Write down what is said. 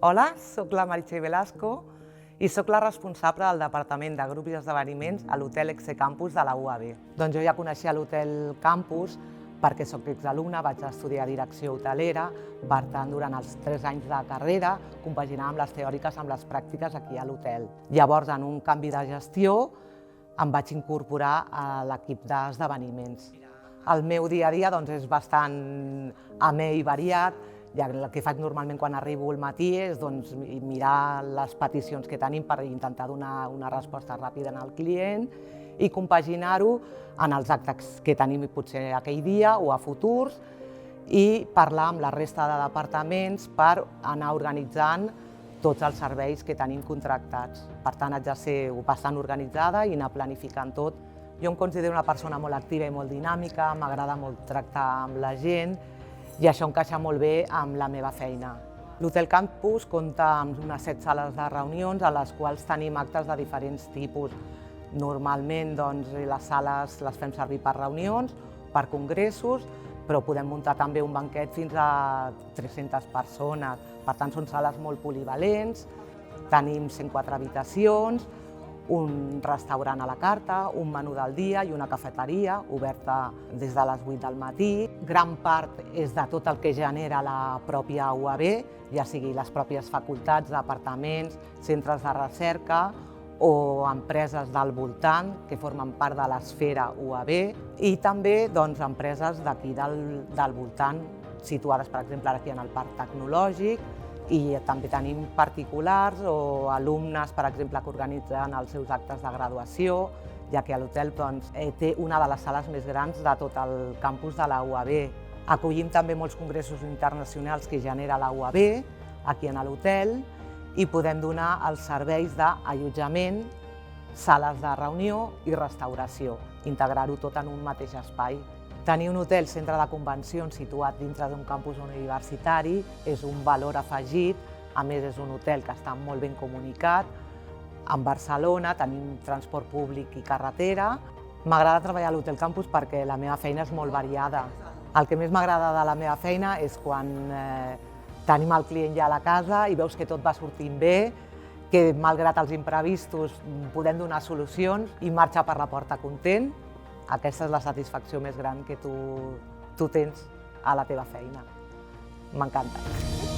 Hola, soc la Meritxell Velasco i soc la responsable del Departament de Grups i Esdeveniments a l'Hotel Exe Campus de la UAB. Doncs jo ja coneixia l'Hotel Campus perquè soc exalumna, vaig estudiar direcció hotelera, per tant, durant els 3 anys de carrera compaginàvem les teòriques amb les pràctiques aquí a l'hotel. Llavors, en un canvi de gestió, em vaig incorporar a l'equip d'esdeveniments. El meu dia a dia és bastant amè i variat. El que faig normalment quan arribo al matí és mirar les peticions que tenim per intentar donar una resposta ràpida al client i compaginar-ho en els actes que tenim potser aquell dia o a futurs i parlar amb la resta de departaments per anar organitzant tots els serveis que tenim contractats. Per tant, haig de ser bastant organitzada i anar planificant tot. Jo em considero una persona molt activa i molt dinàmica, m'agrada molt tractar amb la gent i això encaixa molt bé amb la meva feina. L'Hotel Campus compta amb unes 7 sales de reunions a les quals tenim actes de diferents tipus. Normalment les sales les fem servir per reunions, per congressos, però podem muntar també un banquet fins a 300 persones. Per tant, són sales molt polivalents, tenim 104 habitacions, un restaurant a la carta, un menú del dia i una cafeteria oberta des de les 8 del matí. Gran part és de tot el que genera la pròpia UAB, ja sigui les pròpies facultats, departaments, centres de recerca o empreses del voltant que formen part de l'esfera UAB i també empreses d'aquí del voltant situades, per exemple, aquí en el Parc Tecnològic, i també tenim particulars o alumnes, per exemple, que organitzen els seus actes de graduació, ja que l'hotel té una de les sales més grans de tot el campus de la UAB. Acollim també molts congressos internacionals que genera la UAB aquí en l'hotel i podem donar els serveis d'allotjament, sales de reunió i restauració, integrar-ho tot en un mateix espai. Tenir un hotel centre de convencions situat dintre d'un campus universitari és un valor afegit, a més és un hotel que està molt ben comunicat. En Barcelona tenim transport públic i carretera. M'agrada treballar a l'Hotel Campus perquè la meva feina és molt variada. El que més m'agrada de la meva feina és quan tenim el client ja a la casa i veus que tot va sortint bé, que malgrat els imprevistos podem donar solucions i marxa per la porta content. Aquesta és la satisfacció més gran que tu tens a la teva feina. M'encanta.